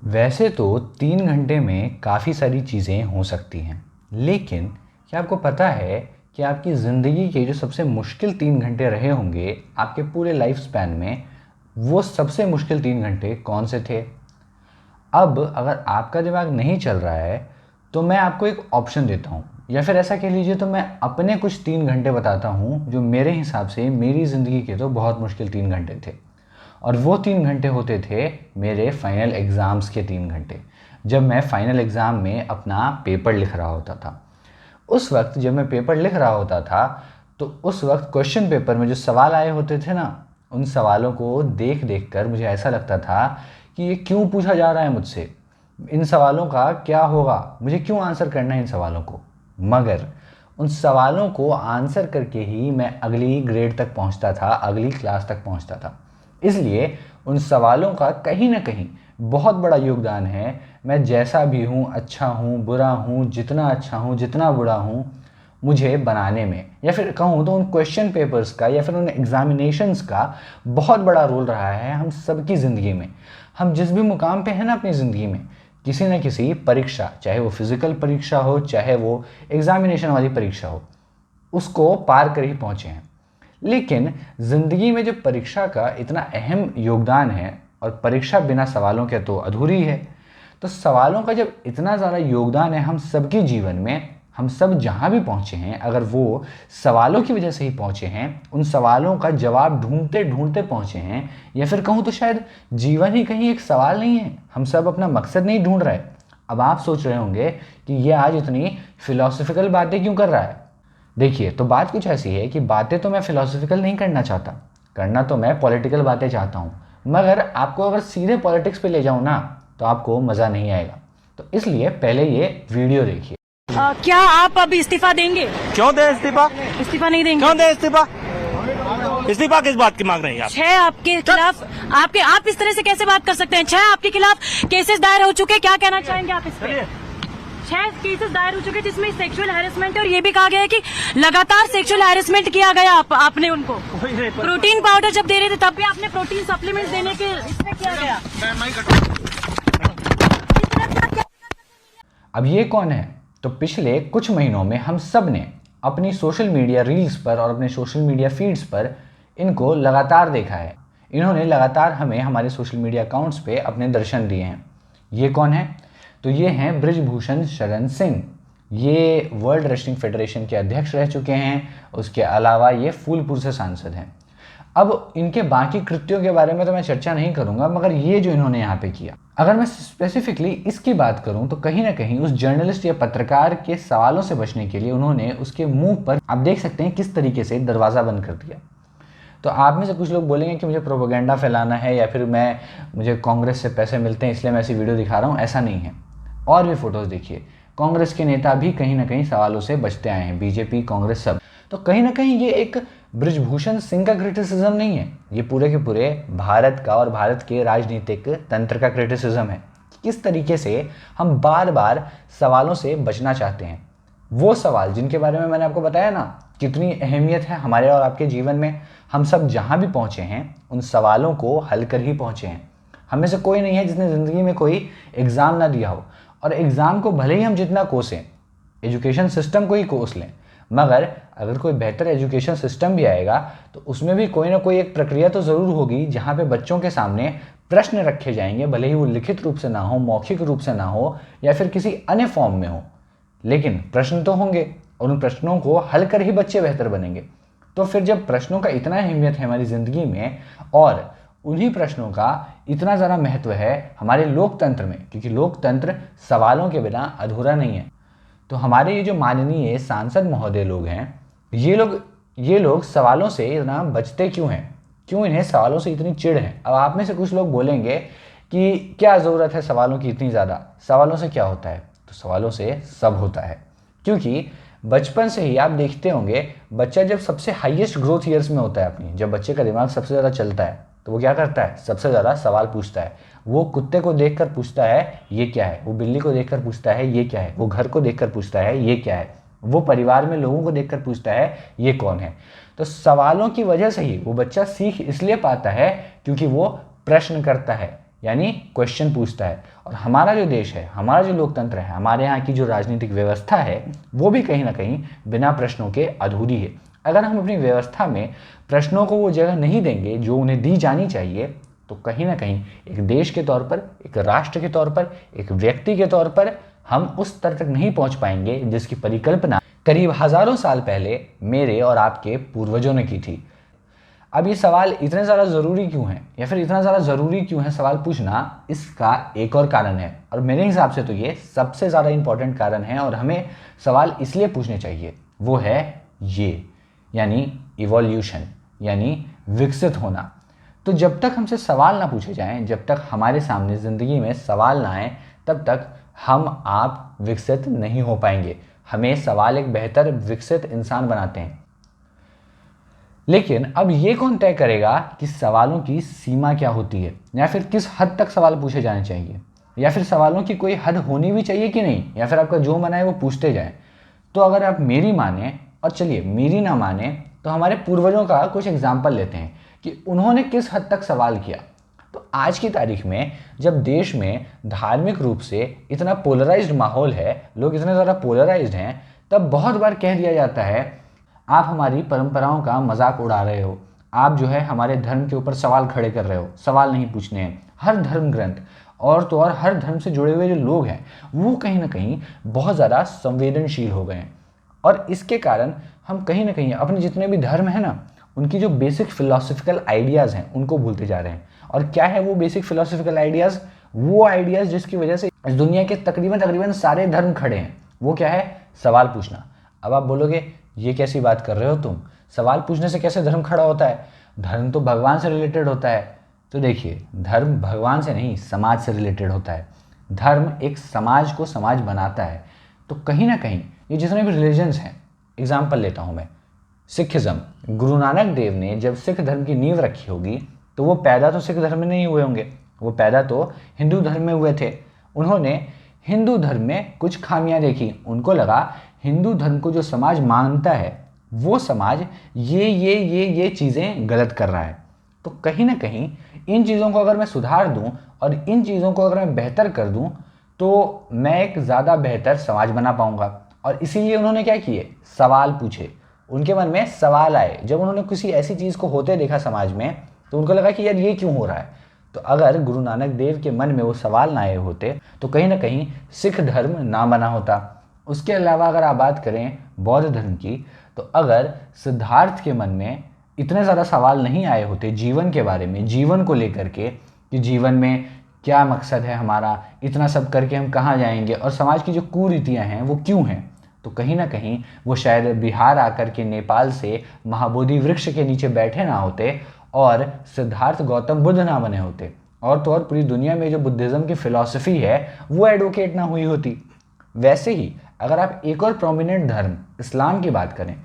वैसे तो 3 घंटे में काफ़ी सारी चीज़ें हो सकती हैं, लेकिन क्या आपको पता है कि आपकी ज़िंदगी के जो सबसे मुश्किल 3 घंटे रहे होंगे आपके पूरे लाइफ स्पैन में, वो सबसे मुश्किल 3 घंटे कौन से थे? अब अगर आपका दिमाग नहीं चल रहा है तो मैं आपको एक ऑप्शन देता हूँ, या फिर ऐसा कह लीजिए तो मैं अपने कुछ 3 घंटे बताता हूँ जो मेरे हिसाब से मेरी ज़िंदगी के तो बहुत मुश्किल 3 घंटे थे। और वो 3 घंटे होते थे मेरे फाइनल एग्ज़ाम्स के 3 घंटे, जब मैं फाइनल एग्ज़ाम में अपना पेपर लिख रहा होता था। उस वक्त जब मैं पेपर लिख रहा होता था तो उस वक्त क्वेश्चन पेपर में जो सवाल आए होते थे ना, उन सवालों को देख देख कर मुझे ऐसा लगता था कि ये क्यों पूछा जा रहा है मुझसे, इन सवालों का क्या होगा, मुझे क्यों आंसर करना है इन सवालों को। मगर उन सवालों को आंसर करके ही मैं अगली ग्रेड तक पहुंचता था, अगली क्लास तक पहुंचता था। इसलिए उन सवालों का कहीं ना कहीं बहुत बड़ा योगदान है। मैं जैसा भी हूँ, अच्छा हूँ, बुरा हूँ, जितना अच्छा हूँ, जितना बुरा हूँ, मुझे बनाने में, या फिर कहूँ तो उन क्वेश्चन पेपर्स का या फिर उन एग्जामिनेशंस का बहुत बड़ा रोल रहा है हम सबकी ज़िंदगी में। हम जिस भी मुकाम पे हैं ना अपनी ज़िंदगी में, किसी न किसी परीक्षा, चाहे वो फिज़िकल परीक्षा हो, चाहे वो एग्जामिनेशन वाली परीक्षा हो, उसको पार कर ही पहुँचे हैं। लेकिन ज़िंदगी में जो परीक्षा का इतना अहम योगदान है, और परीक्षा बिना सवालों के तो अधूरी है, तो सवालों का जब इतना ज़्यादा योगदान है हम सबके जीवन में, हम सब जहाँ भी पहुँचे हैं अगर वो सवालों की वजह से ही पहुँचे हैं, उन सवालों का जवाब ढूंढते ढूंढते पहुँचे हैं, या फिर कहूँ तो शायद जीवन ही कहीं एक सवाल नहीं है, हम सब अपना मकसद नहीं ढूंढ रहे। अब आप सोच रहे होंगे कि ये आज इतनी फिलोसफिकल बातें क्यों कर रहा है। देखिए, तो बात कुछ ऐसी है कि बातें तो मैं फिलोसफिकल नहीं करना चाहता, करना तो मैं पॉलिटिकल बातें चाहता हूँ। मगर आपको अगर सीधे पॉलिटिक्स पे ले जाऊँ ना तो आपको मज़ा नहीं आएगा। तो इसलिए पहले ये वीडियो देखिए। क्या आप अब इस्तीफा देंगे? क्यों दे इस्तीफा? इस्तीफा नहीं देंगे? क्यों दे इस्तीफा? इस्तीफा किस बात की मांग रहे हैं आप? 6 आपके खिलाफ, आप इस तरह से कैसे बात कर सकते हैं? 6 आपके खिलाफ केसेस दायर हो चुके, क्या कहना चाहेंगे आप इस पे? 6 केसेस दायर हो चुके जिसमें सेक्सुअल हैरेसमेंट है, और ये भी कहा गया है कि लगातार सेक्सुअल हैरेसमेंट किया गया आपने उनको। प्रोटीन पाउडर जब दे रहे थे तब भी आपने प्रोटीन सप्लीमेंट देने के इसमें किया गया। अब ये कौन है? तो पिछले कुछ महीनों में हम सब ने अपनी सोशल मीडिया रील्स पर और अपने सोशल मीडिया फीड्स पर इनको लगातार देखा है। इन्होंने लगातार हमें हमारे सोशल मीडिया अकाउंट्स पे अपने दर्शन दिए हैं। ये कौन है? तो ये हैं बृजभूषण शरण सिंह। ये वर्ल्ड रेसलिंग फेडरेशन के अध्यक्ष रह चुके हैं। उसके अलावा ये फूलपुर से सांसद हैं। अब इनके बाकी कृत्यों के बारे में तो मैं चर्चा नहीं करूंगा, मगर ये जो इन्होंने यहाँ पे किया, अगर मैं स्पेसिफिकली इसकी बात करूं तो कहीं ना कहीं उस जर्नलिस्ट या पत्रकार के सवालों से बचने के लिए उन्होंने उसके मुंह पर, आप देख सकते हैं किस तरीके से दरवाज़ा बंद कर दिया। तो आप में से कुछ लोग बोलेंगे कि मुझे प्रोपेगेंडा फैलाना है, या फिर मुझे कांग्रेस से पैसे मिलते हैं इसलिए मैं ऐसी वीडियो दिखा रहा हूँ। ऐसा नहीं है। और भी फोटोज़ देखिए, कांग्रेस के नेता भी कहीं ना कहीं सवालों से बचते आए हैं, बीजेपी, कांग्रेस, सब। तो कहीं ना कहीं ये एक बृजभूषण सिंह का क्रिटिसिज्म नहीं है, ये पूरे के पूरे भारत का और भारत के राजनीतिक तंत्र का क्रिटिसिज्म है। किस तरीके से हम बार बार सवालों से बचना चाहते हैं, वो सवाल जिनके बारे में मैंने आपको बताया ना कितनी अहमियत है हमारे और आपके जीवन में। हम सब जहाँ भी पहुँचे हैं उन सवालों को हल कर ही पहुँचे हैं। हम में से कोई नहीं है जिसने ज़िंदगी में कोई एग्ज़ाम ना दिया हो, और एग्ज़ाम को भले ही हम जितना कोसें, एजुकेशन सिस्टम को ही कोस लें, मगर अगर कोई बेहतर एजुकेशन सिस्टम भी आएगा तो उसमें भी कोई ना कोई एक प्रक्रिया तो ज़रूर होगी जहाँ पे बच्चों के सामने प्रश्न रखे जाएंगे, भले ही वो लिखित रूप से ना हो, मौखिक रूप से ना हो, या फिर किसी अन्य फॉर्म में हो, लेकिन प्रश्न तो होंगे और उन प्रश्नों को हल कर ही बच्चे बेहतर बनेंगे। तो फिर जब प्रश्नों का इतना अहमियत है हमारी ज़िंदगी में, और उन्हीं प्रश्नों का इतना ज़्यादा महत्व है हमारे लोकतंत्र में, क्योंकि लोकतंत्र सवालों के बिना अधूरा नहीं है, तो हमारे ये जो माननीय सांसद महोदय लोग हैं, ये लोग सवालों से इतना बचते क्यों हैं? क्यों इन्हें सवालों से इतनी चिढ़ है? अब आप में से कुछ लोग बोलेंगे कि क्या ज़रूरत है सवालों की इतनी ज़्यादा, सवालों से क्या होता है? तो सवालों से सब होता है, क्योंकि बचपन से ही आप देखते होंगे बच्चा जब सबसे हाईएस्ट ग्रोथ ईयर्स में होता है अपनी, जब बच्चे का दिमाग सबसे ज़्यादा चलता है, तो वो क्या करता है? सबसे ज़्यादा सवाल पूछता है। वो कुत्ते को देखकर पूछता है ये क्या है, वो बिल्ली को देखकर पूछता है ये क्या है, वो घर को देखकर पूछता है ये क्या है, वो परिवार में लोगों को देखकर पूछता है ये कौन है। तो सवालों की वजह से ही वो बच्चा सीख इसलिए पाता है क्योंकि वो प्रश्न करता है, यानी क्वेश्चन पूछता है। और हमारा जो देश है, हमारा जो लोकतंत्र है, हमारे यहाँ की जो राजनीतिक व्यवस्था है, वो भी कहीं ना कहीं बिना प्रश्नों के अधूरी है। अगर हम अपनी व्यवस्था में प्रश्नों को वो जगह नहीं देंगे जो उन्हें दी जानी चाहिए, तो कहीं ना कहीं एक देश के तौर पर, एक राष्ट्र के तौर पर, एक व्यक्ति के तौर पर हम उस स्तर तक नहीं पहुंच पाएंगे जिसकी परिकल्पना करीब हजारों साल पहले मेरे और आपके पूर्वजों ने की थी। अब ये सवाल इतने ज़्यादा ज़रूरी क्यों है, या फिर इतना ज़्यादा ज़रूरी क्यों है सवाल पूछना, इसका एक और कारण है, और मेरे हिसाब से तो ये सबसे ज़्यादा इंपॉर्टेंट कारण है और हमें सवाल इसलिए पूछने चाहिए। वो है ये, यानी इवोल्यूशन, यानी विकसित होना। तो जब तक हमसे सवाल ना पूछे जाएं, जब तक हमारे सामने ज़िंदगी में सवाल ना आए, तब तक हम आप विकसित नहीं हो पाएंगे। हमें सवाल एक बेहतर विकसित इंसान बनाते हैं। लेकिन अब ये कौन तय करेगा कि सवालों की सीमा क्या होती है, या फिर किस हद तक सवाल पूछे जाने चाहिए, या फिर सवालों की कोई हद होनी भी चाहिए कि नहीं, या फिर आपका जो मन है वो पूछते जाएं। तो अगर आप मेरी माने, और चलिए मेरी ना माने, तो हमारे पूर्वजों का कुछ एग्जाम्पल लेते हैं कि उन्होंने किस हद तक सवाल किया। तो आज की तारीख में जब देश में धार्मिक रूप से इतना पोलराइज्ड माहौल है, लोग इतने ज़्यादा पोलराइज्ड हैं, तब बहुत बार कह दिया जाता है आप हमारी परंपराओं का मजाक उड़ा रहे हो, आप जो है हमारे धर्म के ऊपर सवाल खड़े कर रहे हो, सवाल नहीं पूछने हैं। हर धर्म ग्रंथ और तो और हर धर्म से जुड़े हुए जो लोग हैं वो कहीं ना कहीं बहुत ज़्यादा संवेदनशील हो गए हैं, और इसके कारण हम कहीं ना कहीं अपने जितने भी धर्म है ना, उनकी जो बेसिक फिलोसफिकल आइडियाज़ हैं उनको भूलते जा रहे हैं। और क्या है वो बेसिक फिलोसफिकल आइडियाज़? वो आइडियाज़ जिसकी वजह से इस दुनिया के तकरीबन सारे धर्म खड़े हैं। वो क्या है? सवाल पूछना। अब आप बोलोगे ये कैसी बात कर रहे हो तुम, सवाल पूछने से कैसे धर्म खड़ा होता है? धर्म तो भगवान से रिलेटेड होता है। तो देखिए, धर्म भगवान से नहीं, समाज से रिलेटेड होता है। धर्म एक समाज को समाज बनाता है। तो कहीं ना कहीं ये जितने भी रिलीजन्स हैं, एग्जाम्पल लेता हूँ मैं, सिखिज़म, गुरु नानक देव ने जब सिख धर्म की नींव रखी होगी तो वो पैदा तो सिख धर्म में नहीं हुए होंगे, वो पैदा तो हिंदू धर्म में हुए थे। उन्होंने हिंदू धर्म में कुछ खामियां देखी, उनको लगा हिंदू धर्म को जो समाज मानता है वो समाज ये चीज़ें गलत कर रहा है। तो कहीं ना कहीं इन चीज़ों को अगर मैं सुधार दूं और इन चीज़ों को अगर मैं बेहतर कर दूं तो मैं एक ज़्यादा बेहतर समाज बना पाऊंगा। और इसीलिए उन्होंने क्या किए? सवाल पूछे। उनके मन में सवाल आए। जब उन्होंने किसी ऐसी चीज़ को होते देखा समाज में तो उनको लगा कि यार ये क्यों हो रहा है। तो अगर गुरु नानक देव के मन में वो सवाल ना आए होते तो कहीं ना कहीं सिख धर्म ना बना होता। उसके अलावा अगर आप बात करें बौद्ध धर्म की, तो अगर सिद्धार्थ के मन में इतने ज़्यादा सवाल नहीं आए होते जीवन के बारे में, जीवन को लेकर के, कि जीवन में क्या मकसद है हमारा, इतना सब करके हम कहाँ जाएंगे, और समाज की जो कुरीतियाँ हैं वो क्यों हैं, तो कहीं ना कहीं वो शायद बिहार आकर के नेपाल से महाबोधि वृक्ष के नीचे बैठे ना होते और सिद्धार्थ गौतम बुद्ध ना बने होते, और तो और पूरी दुनिया में जो बुद्धिज़्म की फ़िलॉसफी है वो एडवोकेट ना हुई होती। वैसे ही अगर आप एक और प्रोमिनेंट धर्म इस्लाम की बात करें,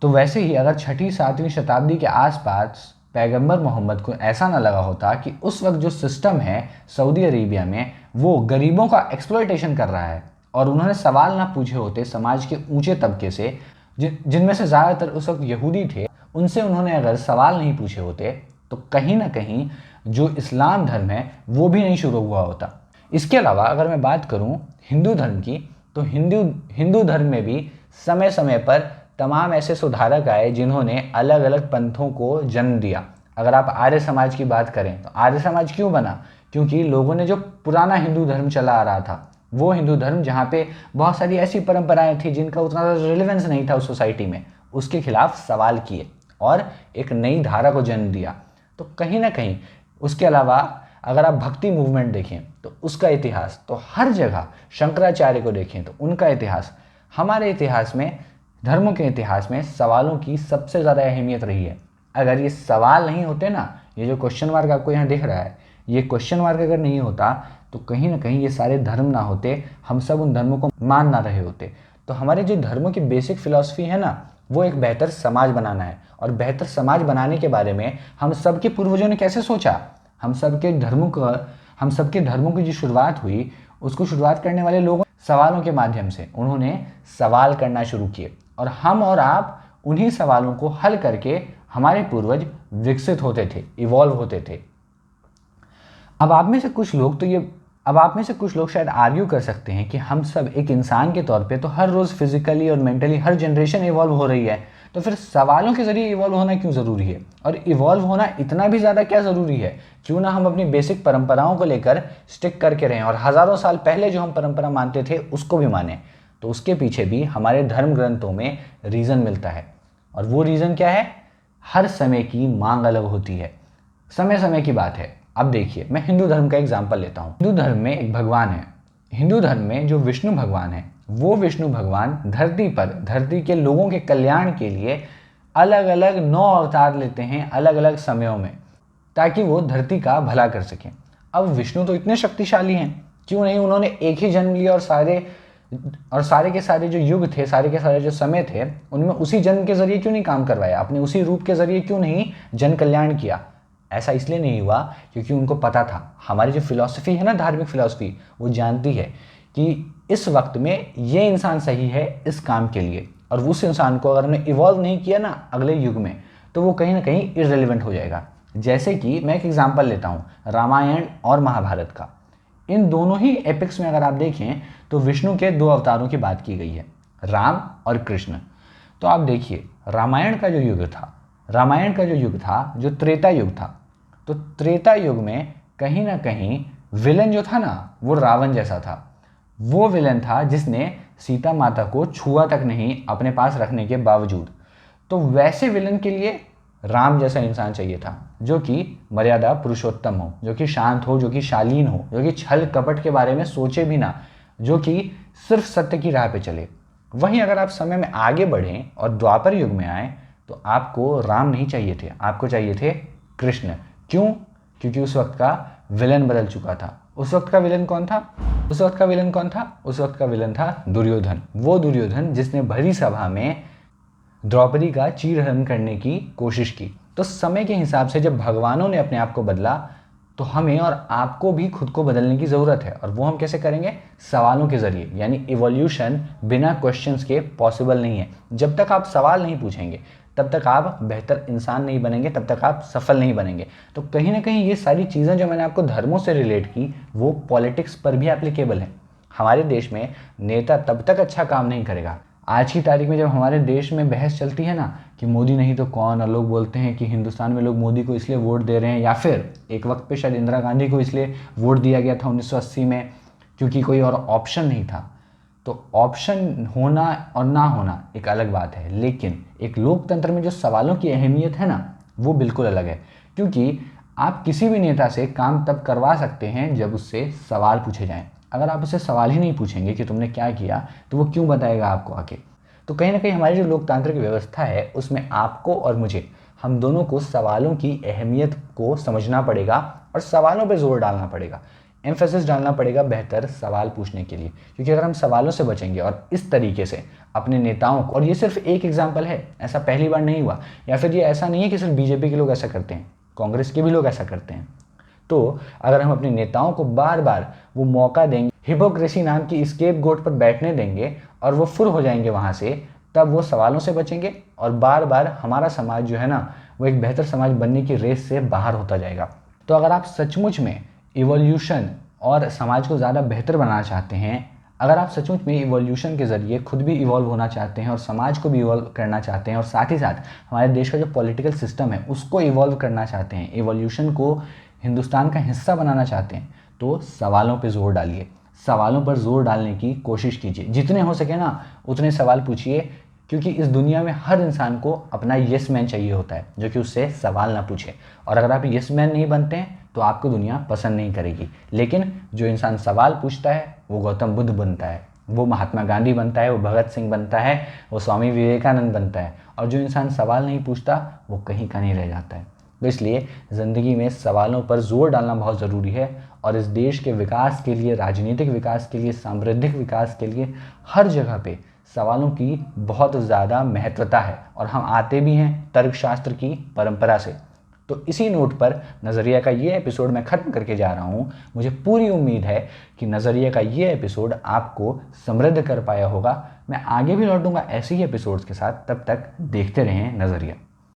तो वैसे ही अगर 6वीं-7वीं शताब्दी के आसपास पैगंबर मोहम्मद को ऐसा ना लगा होता कि उस वक्त जो सिस्टम है सऊदी अरेबिया में वो गरीबों का एक्सप्लॉयटेशन कर रहा है, और उन्होंने सवाल ना पूछे होते समाज के ऊंचे तबके से जिनमें से ज़्यादातर उस वक्त यहूदी थे, उनसे उन्होंने अगर सवाल नहीं पूछे होते तो कहीं ना कहीं जो इस्लाम धर्म है वो भी नहीं शुरू हुआ होता। इसके अलावा अगर मैं बात करूं हिंदू धर्म की, तो हिंदू धर्म में भी समय समय पर तमाम ऐसे सुधारक आए जिन्होंने अलग अलग पंथों को जन्म दिया। अगर आप आर्य समाज की बात करें तो आर्य समाज क्यों बना? क्योंकि लोगों ने जो पुराना हिंदू धर्म चला आ रहा था, वो हिंदू धर्म जहाँ पे बहुत सारी ऐसी परंपराएं थी जिनका उतना रिलेवेंस नहीं था उस सोसाइटी में, उसके खिलाफ सवाल किए और एक नई धारा को जन्म दिया। तो कहीं ना कहीं उसके अलावा अगर आप भक्ति मूवमेंट देखें तो उसका इतिहास, तो हर जगह शंकराचार्य को देखें तो उनका इतिहास, हमारे इतिहास में, धर्मों के इतिहास में सवालों की सबसे ज़्यादा अहमियत रही है। अगर ये सवाल नहीं होते ना, ये जो क्वेश्चन मार्क आपको यहाँ दिख रहा है, ये क्वेश्चन मार्क अगर नहीं होता तो कहीं ना कहीं ये सारे धर्म ना होते, हम सब उन धर्मों को मान ना रहे होते। तो हमारे जो धर्मों की बेसिक फिलॉसफी है ना, वो एक बेहतर समाज बनाना है। और बेहतर समाज बनाने के बारे में हम सबके पूर्वजों ने कैसे सोचा? हम सबके धर्मों की जो शुरुआत हुई, उसको शुरुआत करने वाले लोगों सवालों के माध्यम से उन्होंने सवाल करना शुरू किए, और हम और आप उन्हीं सवालों को हल करके हमारे पूर्वज विकसित होते थे, इवॉल्व होते थे। अब आप में से कुछ लोग शायद आर्ग्यू कर सकते हैं कि हम सब एक इंसान के तौर पे तो हर रोज़ फिजिकली और मेंटली हर जनरेशन इवॉल्व हो रही है, तो फिर सवालों के ज़रिए इवॉल्व होना क्यों ज़रूरी है, और इवॉल्व होना इतना भी ज़्यादा क्या ज़रूरी है। क्यों ना हम अपनी बेसिक परंपराओं को लेकर स्टिक करके रहें और हज़ारों साल पहले जो हम परंपरा मानते थे उसको भी मानें। तो उसके पीछे भी हमारे धर्म ग्रंथों में रीज़न मिलता है, और वो रीज़न क्या है? हर समय की मांग अलग होती है, समय समय की बात है। अब देखिए, मैं हिंदू धर्म का एग्जाम्पल लेता हूँ। हिंदू धर्म में एक भगवान है। हिंदू धर्म में जो विष्णु भगवान है, वो विष्णु भगवान धरती के लोगों के कल्याण के लिए अलग अलग 9 अवतार लेते हैं अलग अलग समयों में, ताकि वो धरती का भला कर सकें। अब विष्णु तो इतने शक्तिशाली हैं, क्यों नहीं उन्होंने एक ही जन्म लिया और सारे के सारे जो युग थे, सारे के सारे जो समय थे, उनमें उसी जन्म के जरिए क्यों नहीं काम करवाया? अपने उसी रूप के जरिए क्यों नहीं जन कल्याण किया? ऐसा इसलिए नहीं हुआ क्योंकि उनको पता था, हमारी जो फिलॉसफी है ना, धार्मिक फिलॉसफी, वो जानती है कि इस वक्त में ये इंसान सही है इस काम के लिए, और उस इंसान को अगर हमने इवॉल्व नहीं किया ना अगले युग में, तो वो कहीं ना कहीं इररिलेवेंट हो जाएगा। जैसे कि मैं एक एग्जांपल लेता हूँ रामायण और महाभारत का। इन दोनों ही एपिक्स में अगर आप देखें तो विष्णु के 2 अवतारों की बात की गई है, राम और कृष्ण। तो आप देखिए, रामायण का जो युग था, जो त्रेता युग था, तो त्रेता युग में कहीं ना कहीं विलन जो था ना, वो रावण जैसा था। वो विलन था जिसने सीता माता को छुआ तक नहीं अपने पास रखने के बावजूद। तो वैसे विलन के लिए राम जैसा इंसान चाहिए था, जो कि मर्यादा पुरुषोत्तम हो, जो कि शांत हो, जो कि शालीन हो, जो कि छल कपट के बारे में सोचे भी ना, जो कि सिर्फ सत्य की राह पे चले। वहीं अगर आप समय में आगे बढ़ें और द्वापर युग में आए, तो आपको राम नहीं चाहिए थे, आपको चाहिए थे कृष्ण। क्यों? क्योंकि उस वक्त का विलन बदल चुका था। उस वक्त का विलन कौन था? उस वक्त का विलन था दुर्योधन। वो दुर्योधन जिसने भरी सभा में द्रौपदी का चीरहरण करने की कोशिश की। तो समय के हिसाब से जब भगवानों ने अपने आप को बदला, तो हमें और आपको भी खुद को बदलने की ज़रूरत है। और वो हम कैसे करेंगे? सवालों के ज़रिए। यानी इवोल्यूशन बिना क्वेश्चंस के पॉसिबल नहीं है। जब तक आप सवाल नहीं पूछेंगे, तब तक आप बेहतर इंसान नहीं बनेंगे, तब तक आप सफल नहीं बनेंगे। तो कहीं ना कहीं ये सारी चीज़ें जो मैंने आपको धर्मों से रिलेट की, वो पॉलिटिक्स पर भी एप्लीकेबल है। हमारे देश में नेता तब तक अच्छा काम नहीं करेगा। आज की तारीख में जब हमारे देश में बहस चलती है ना कि मोदी नहीं तो कौन, और लोग बोलते हैं कि हिंदुस्तान में लोग मोदी को इसलिए वोट दे रहे हैं, या फिर एक वक्त पे शायद इंदिरा गांधी को इसलिए वोट दिया गया था 1980 में क्योंकि कोई और ऑप्शन नहीं था। तो ऑप्शन होना और ना होना एक अलग बात है, लेकिन एक लोकतंत्र में जो सवालों की अहमियत है ना, वो बिल्कुल अलग है। क्योंकि आप किसी भी नेता से काम तब करवा सकते हैं जब उससे सवाल पूछे जाएं। अगर आप उससे सवाल ही नहीं पूछेंगे कि तुमने क्या किया, तो वो क्यों बताएगा आपको आके। तो कहीं ना कहीं हमारी जो लोकतांत्रिक व्यवस्था है, उसमें आपको और मुझे, हम दोनों को सवालों की अहमियत को समझना पड़ेगा और सवालों पे जोर डालना पड़ेगा, एम्फेसिस डालना पड़ेगा बेहतर सवाल पूछने के लिए। क्योंकि अगर हम सवालों से बचेंगे और इस तरीके से अपने नेताओं को, और ये सिर्फ एक एग्जाम्पल है, ऐसा पहली बार नहीं हुआ, या फिर ये ऐसा नहीं है कि सिर्फ बीजेपी के लोग ऐसा करते हैं, कांग्रेस के भी लोग ऐसा करते हैं। तो अगर हम अपने नेताओं को बार बार वो मौका देंगे, हिपोक्रेसी नाम की स्केप गोट पर बैठने देंगे और वो फुर हो जाएंगे वहाँ से, तब वो सवालों से बचेंगे और बार बार हमारा समाज जो है ना, वो एक बेहतर समाज बनने की रेस से बाहर होता जाएगा। तो अगर आप सचमुच में इवोल्यूशन और समाज को ज़्यादा बेहतर बनाना चाहते हैं, अगर आप सचमुच में इवोल्यूशन के ज़रिए खुद भी इवॉल्व होना चाहते हैं और समाज को भी इवॉल्व करना चाहते हैं, और साथ ही साथ हमारे देश का जो पॉलिटिकल सिस्टम है उसको इवॉल्व करना चाहते हैं, इवोल्यूशन को हिंदुस्तान का हिस्सा बनाना चाहते हैं, तो सवालों पे जोर डालिए, सवालों पर जोर डालने की कोशिश कीजिए। जितने हो सके ना उतने सवाल पूछिए, क्योंकि इस दुनिया में हर इंसान को अपना येस मैन चाहिए होता है, जो कि उससे सवाल ना पूछे। और अगर आप येस मैन नहीं बनते हैं तो आपको दुनिया पसंद नहीं करेगी। लेकिन जो इंसान सवाल पूछता है वो गौतम बुद्ध बनता है, वो महात्मा गांधी बनता है, वो भगत सिंह बनता है, वो स्वामी विवेकानंद बनता है। और जो इंसान सवाल नहीं पूछता वो कहीं का नहीं रह जाता है। तो इसलिए ज़िंदगी में सवालों पर जोर डालना बहुत ज़रूरी है, और इस देश के विकास के लिए, राजनीतिक विकास के लिए, सांप्रदायिक विकास के लिए हर जगह पे सवालों की बहुत ज़्यादा महत्वता है। और हम आते भी हैं तर्कशास्त्र की परंपरा से। तो इसी नोट पर नज़रिया का ये एपिसोड मैं ख़त्म करके जा रहा हूँ। मुझे पूरी उम्मीद है कि नज़रिया का ये एपिसोड आपको समृद्ध कर पाया होगा। मैं आगे भी लौटूंगा ऐसे ही एपिसोड्स के साथ, तब तक देखते रहें नज़रिया।